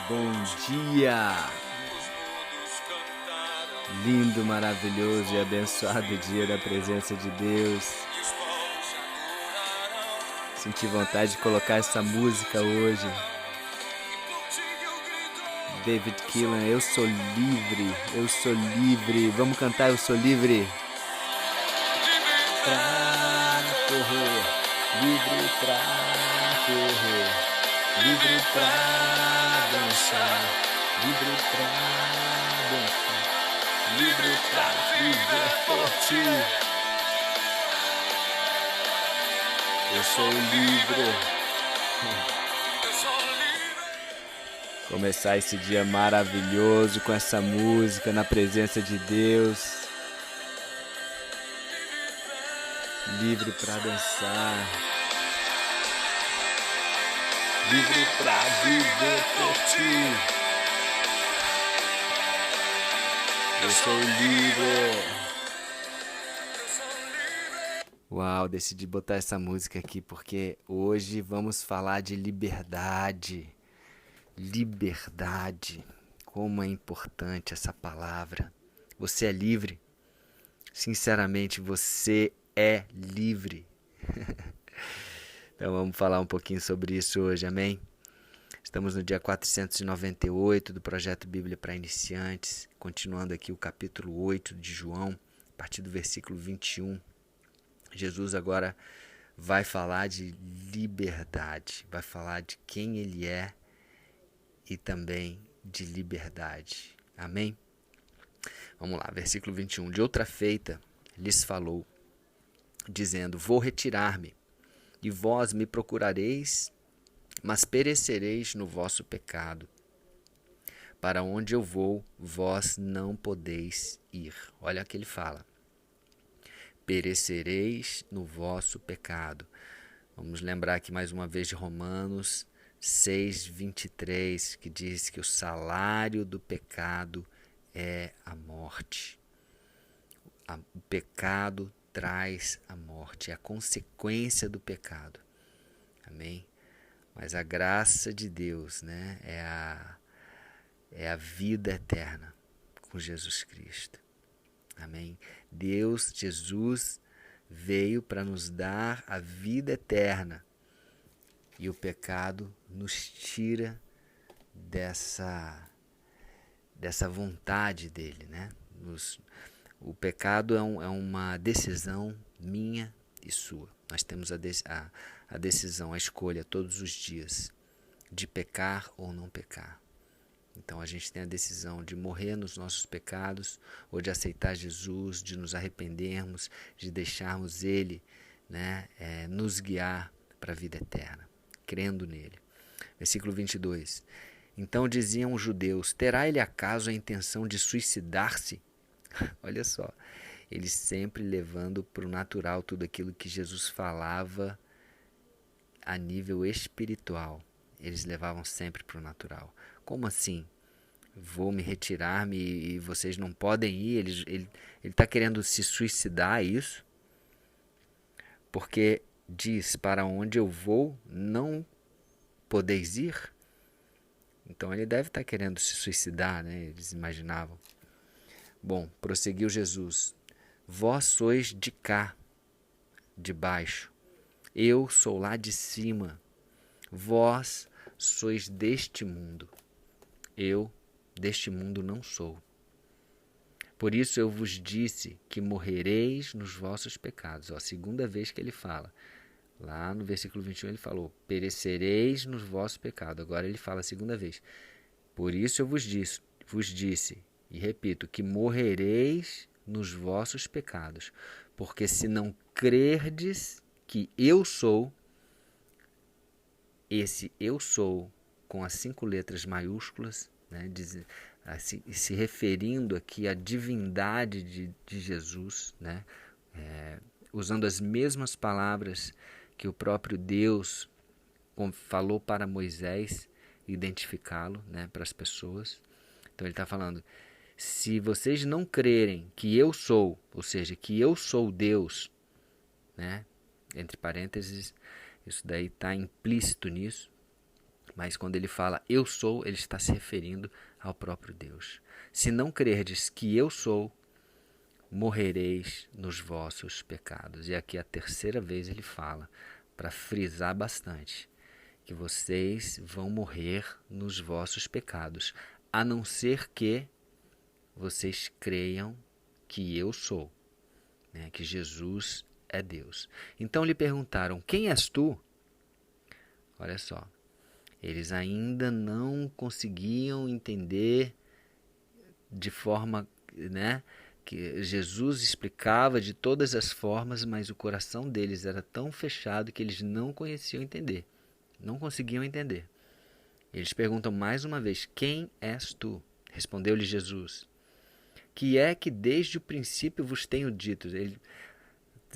bom dia! Lindo, maravilhoso e abençoado dia da presença de Deus. Senti vontade de colocar essa música hoje. David Keelan, eu sou livre, eu sou livre. Vamos cantar Eu Sou Livre? Pra correr, livre pra correr, livre pra dançar, livre pra dançar, livre pra viver por ti. Eu sou livre. Começar esse dia maravilhoso com essa música na presença de Deus. Livre pra dançar, livre pra viver por ti. Eu sou livre. Uau, decidi botar essa música aqui porque hoje vamos falar de liberdade. Liberdade. Como é importante essa palavra. Você é livre? Sinceramente, você é livre. Então vamos falar um pouquinho sobre isso hoje, amém? Estamos no dia 498 do Projeto Bíblia para Iniciantes, continuando aqui o capítulo 8 de João, a partir do versículo 21. Jesus agora vai falar de liberdade, vai falar de quem ele é e também de liberdade. Amém? Vamos lá, versículo 21. De outra feita lhes falou, dizendo, vou retirar-me, e vós me procurareis, mas perecereis no vosso pecado. Para onde eu vou, vós não podeis ir. Olha o que ele fala. Perecereis no vosso pecado. Vamos lembrar aqui mais uma vez de Romanos 6:23, que diz que o salário do pecado é a morte. O pecado traz a morte, é a consequência do pecado. Amém? Mas a graça de Deus, né, é a vida eterna com Jesus Cristo. Amém? Deus, Jesus, veio para nos dar a vida eterna. E o pecado nos tira dessa vontade dele, né? O pecado é uma decisão minha e sua. Nós temos a decisão, a escolha todos os dias de pecar ou não pecar. Então a gente tem a decisão de morrer nos nossos pecados ou de aceitar Jesus, de nos arrependermos, de deixarmos Ele, né, nos guiar para a vida eterna, crendo nele. Versículo 22. Então diziam os judeus, terá ele acaso a intenção de suicidar-se? Olha só, eles sempre levando para o natural tudo aquilo que Jesus falava a nível espiritual. Eles levavam sempre para o natural. Como assim? Vou me retirar-me e vocês não podem ir? Ele está querendo se suicidar, é isso? Porque diz, para onde eu vou, não podeis ir? Então ele deve estar querendo se suicidar, né? Eles imaginavam. Bom, prosseguiu Jesus. Vós sois de cá, de baixo. Eu sou lá de cima. Vós sois deste mundo. Eu deste mundo não sou. Por isso eu vos disse que morrereis nos vossos pecados. Ó, a segunda vez que ele fala. Lá no versículo 21 ele falou, perecereis nos vossos pecados. Agora ele fala a segunda vez. Por isso eu vos disse, e repito, que morrereis nos vossos pecados. Porque se não crerdes que eu sou, esse eu sou, com as 5 letras maiúsculas, né, se referindo aqui à divindade de Jesus, né, usando as mesmas palavras que o próprio Deus falou para Moisés identificá-lo, né, para as pessoas. Então ele está falando, se vocês não crerem que eu sou, ou seja, que eu sou Deus, né, entre parênteses, isso daí está implícito nisso, Mas quando ele fala eu sou, ele está se referindo ao próprio Deus. Se não crerdes que eu sou, morrereis nos vossos pecados. E aqui a terceira vez ele fala, para frisar bastante, que vocês vão morrer nos vossos pecados, a não ser que vocês creiam que eu sou, né? Que Jesus é Deus. Então lhe perguntaram, quem és tu? Olha só, eles ainda não conseguiam entender de forma, né, que Jesus explicava de todas as formas, mas o coração deles era tão fechado que eles não conheciam entender, não conseguiam entender. Eles perguntam mais uma vez, quem és tu? Respondeu-lhe Jesus, que é que desde o princípio vos tenho dito. Ele,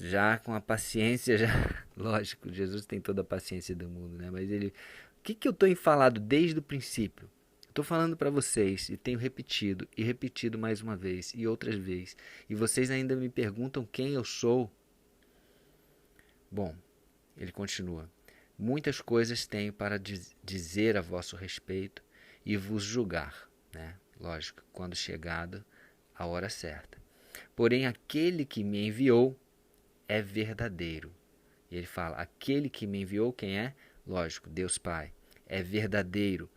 já com a paciência, já, lógico, Jesus tem toda a paciência do mundo, né? Mas ele, o que eu estou falado desde o princípio? Estou falando para vocês e tenho repetido e repetido mais uma vez e outras vezes. E vocês ainda me perguntam quem eu sou. Bom, ele continua. Muitas coisas tenho para dizer a vosso respeito e vos julgar, né? Lógico, quando chegada a hora certa. Porém, aquele que me enviou é verdadeiro. E ele fala, aquele que me enviou, quem é? Lógico, Deus Pai. É verdadeiro,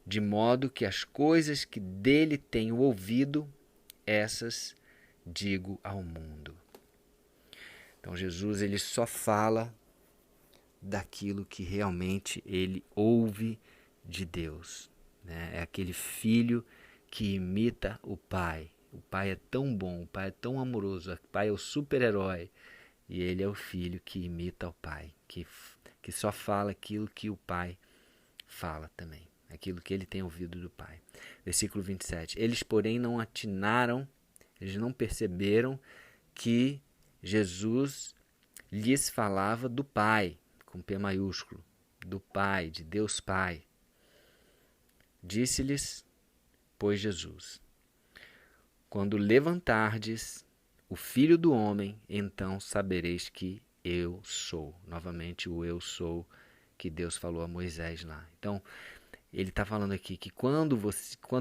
de modo que as coisas que dele tenho ouvido, essas digo ao mundo. Então Jesus, ele só fala daquilo que realmente ele ouve de Deus, né? É aquele filho que imita o pai. O pai é tão bom, o pai é tão amoroso, o pai é o super-herói. E ele é o filho que imita o pai, que só fala aquilo que o pai fala também, aquilo que ele tem ouvido do pai. Versículo 27. Eles, porém, não atinaram, eles não perceberam que Jesus lhes falava do Pai, com P maiúsculo, do Pai, de Deus Pai. Disse-lhes, pois Jesus, quando levantardes o Filho do Homem, então sabereis que eu sou. Novamente o eu sou que Deus falou a Moisés lá. Então, ele está falando aqui que quando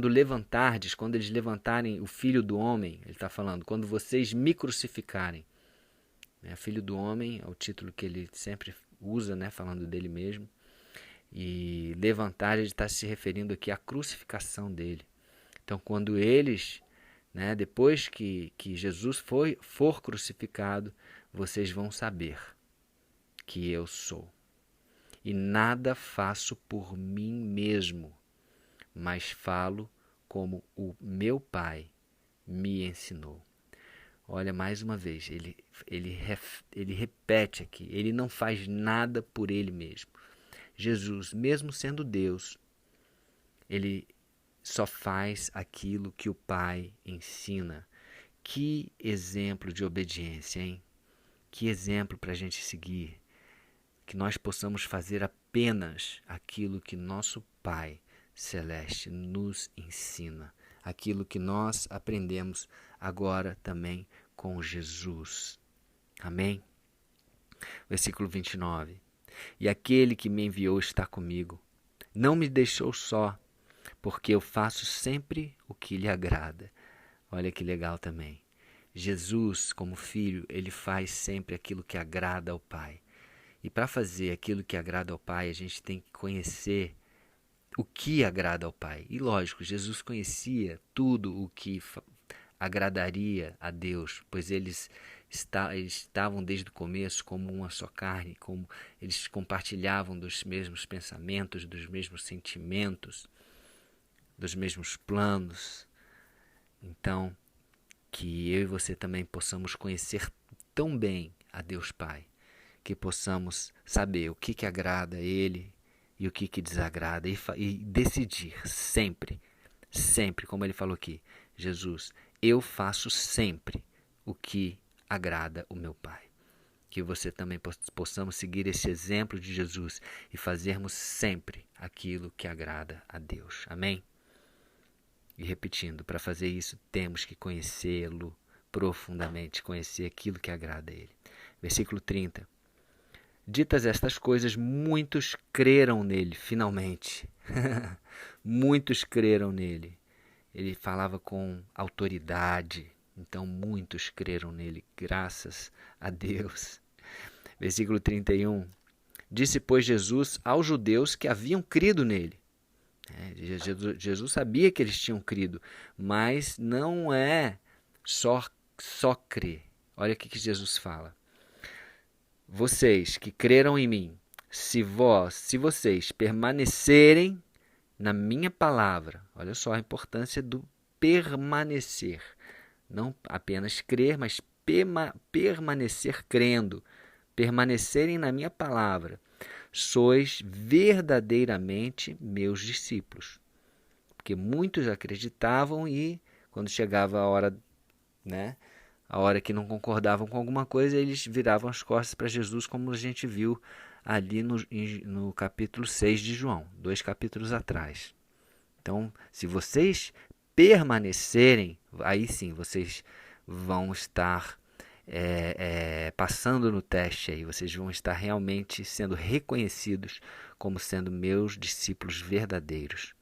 levantardes, quando eles levantarem o Filho do Homem, ele está falando, quando vocês me crucificarem. Né? Filho do Homem é o título que ele sempre usa, né? Falando dele mesmo. E levantar, ele está se referindo aqui à crucificação dele. Então, quando eles, né, depois que Jesus for crucificado, vocês vão saber que eu sou. E nada faço por mim mesmo, mas falo como o meu Pai me ensinou. Olha, mais uma vez, ele repete aqui, ele não faz nada por ele mesmo. Jesus, mesmo sendo Deus, ele só faz aquilo que o Pai ensina. Que exemplo de obediência, hein? Que exemplo para a gente seguir. Que nós possamos fazer apenas aquilo que nosso Pai Celeste nos ensina. Aquilo que nós aprendemos agora também com Jesus. Amém? Versículo 29. E aquele que me enviou está comigo. Não me deixou só, porque eu faço sempre o que lhe agrada. Olha que legal também. Jesus, como filho, ele faz sempre aquilo que agrada ao Pai. E para fazer aquilo que agrada ao Pai, a gente tem que conhecer o que agrada ao Pai. E lógico, Jesus conhecia tudo o que agradaria a Deus, pois eles estavam desde o começo como uma só carne, como eles compartilhavam dos mesmos pensamentos, dos mesmos sentimentos, dos mesmos planos. Então, que eu e você também possamos conhecer tão bem a Deus Pai, que possamos saber o que agrada a Ele e o que desagrada e decidir sempre, como Ele falou aqui, Jesus, eu faço sempre o que agrada o meu Pai. Que você também possamos seguir esse exemplo de Jesus e fazermos sempre aquilo que agrada a Deus. Amém? E repetindo, para fazer isso temos que conhecê-lo profundamente, conhecer aquilo que agrada a Ele. Versículo 30. Ditas estas coisas, muitos creram nele, finalmente. Muitos creram nele. Ele falava com autoridade, então muitos creram nele, graças a Deus. Versículo 31. Disse, pois, Jesus aos judeus que haviam crido nele. Jesus sabia que eles tinham crido, mas não é só crer. Olha o que Jesus fala. Vocês que creram em mim, se vocês permanecerem na minha palavra, olha só a importância do permanecer. Não apenas crer, mas permanecer crendo. Permanecerem na minha palavra. Sois verdadeiramente meus discípulos. Porque muitos acreditavam e quando chegava a hora, a hora que não concordavam com alguma coisa, eles viravam as costas para Jesus, como a gente viu ali no capítulo 6 de João, 2 capítulos atrás. Então, se vocês permanecerem, aí sim vocês vão estar passando no teste aí, vocês vão estar realmente sendo reconhecidos como sendo meus discípulos verdadeiros.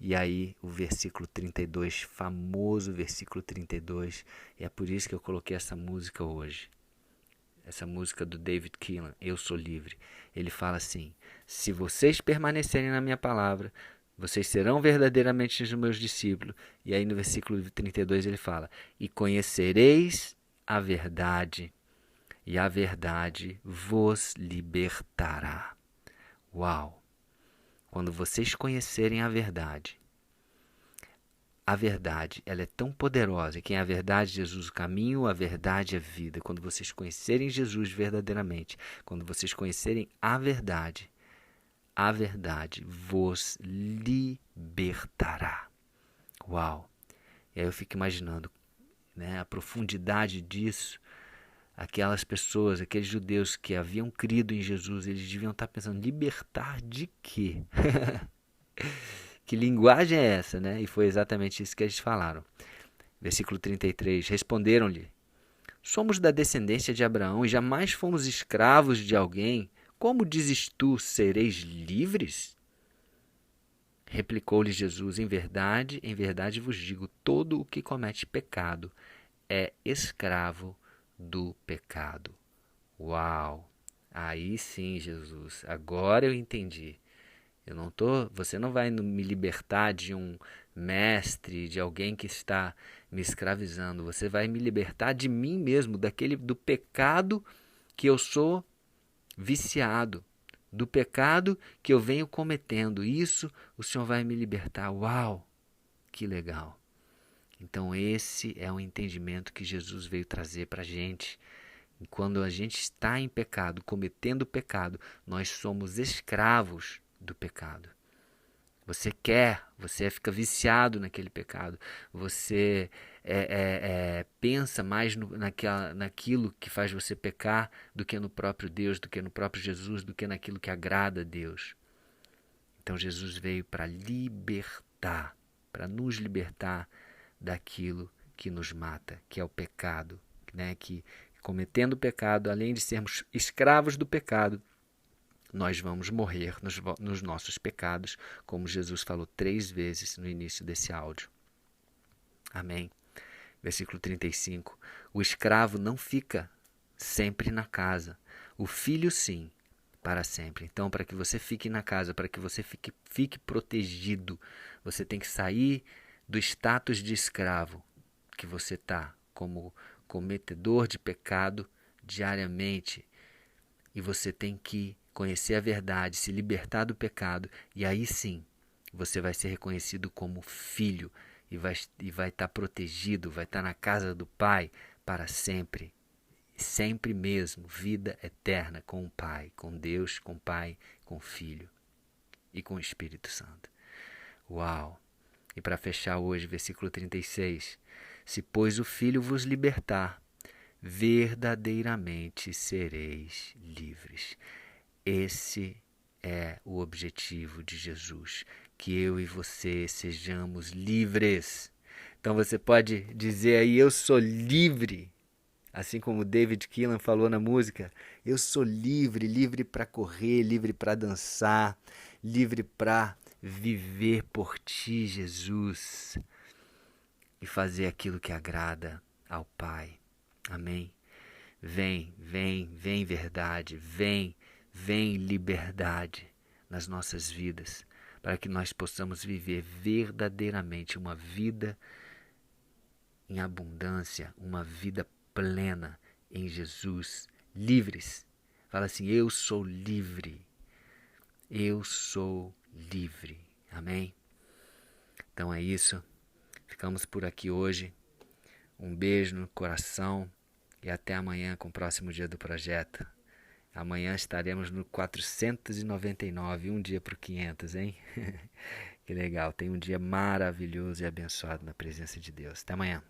E aí o versículo 32, famoso versículo 32, e é por isso que eu coloquei essa música hoje. Essa música do David Keelan, Eu Sou Livre. Ele fala assim, se vocês permanecerem na minha palavra, vocês serão verdadeiramente os meus discípulos. E aí no versículo 32 ele fala, e conhecereis a verdade, e a verdade vos libertará. Uau! Quando vocês conhecerem a verdade, ela é tão poderosa. Quem é a verdade? Jesus, o caminho, a verdade e a vida. Quando vocês conhecerem Jesus verdadeiramente, quando vocês conhecerem a verdade vos libertará. Uau! E aí eu fico imaginando, a profundidade disso. Aquelas pessoas, aqueles judeus que haviam crido em Jesus, eles deviam estar pensando, libertar de quê? Que linguagem é essa, né? E foi exatamente isso que eles falaram. Versículo 33, responderam-lhe, somos da descendência de Abraão e jamais fomos escravos de alguém. Como dizes tu, sereis livres? Replicou-lhe Jesus, em verdade vos digo, todo o que comete pecado é escravo do pecado. Uau! Aí sim, Jesus, agora eu entendi. Você não vai me libertar de um mestre, de alguém que está me escravizando. Você vai me libertar de mim mesmo, do pecado que eu sou viciado, do pecado que eu venho cometendo. Isso o Senhor vai me libertar. Uau! Que legal! Então esse é o entendimento que Jesus veio trazer para a gente. E quando a gente está em pecado, cometendo pecado, nós somos escravos do pecado. Você fica viciado naquele pecado. Você pensa mais naquilo que faz você pecar do que no próprio Deus, do que no próprio Jesus, do que naquilo que agrada a Deus. Então Jesus veio para libertar, para nos libertar daquilo que nos mata, que é o pecado, que cometendo pecado, além de sermos escravos do pecado, nós vamos morrer nos nossos pecados, como Jesus falou 3 vezes no início desse áudio. Amém? Versículo 35. O escravo não fica sempre na casa, o filho sim, para sempre. Então, para que você fique na casa, para que você fique protegido, você tem que sair do status de escravo que você está, como cometedor de pecado diariamente, e você tem que conhecer a verdade, se libertar do pecado, e aí sim você vai ser reconhecido como filho e vai estar protegido, vai estar na casa do Pai para sempre, sempre mesmo, vida eterna com o Pai, com Deus, com o Pai, com o Filho e com o Espírito Santo. Uau! E para fechar hoje, versículo 36, se pois o Filho vos libertar, verdadeiramente sereis livres. Esse é o objetivo de Jesus, que eu e você sejamos livres. Então você pode dizer aí, eu sou livre. Assim como David Keelan falou na música, eu sou livre, livre para correr, livre para dançar, livre para viver por ti, Jesus, e fazer aquilo que agrada ao Pai. Amém? Vem, vem, vem verdade, vem, vem liberdade nas nossas vidas, para que nós possamos viver verdadeiramente uma vida em abundância, uma vida plena em Jesus, livres. Fala assim, eu sou livre, eu sou livre. Amém? Então é isso, ficamos por aqui hoje. Um beijo no coração e até amanhã com o próximo dia do projeto. Amanhã estaremos no 499, um dia para o 500, hein? Que legal, tem um dia maravilhoso e abençoado na presença de Deus. Até amanhã.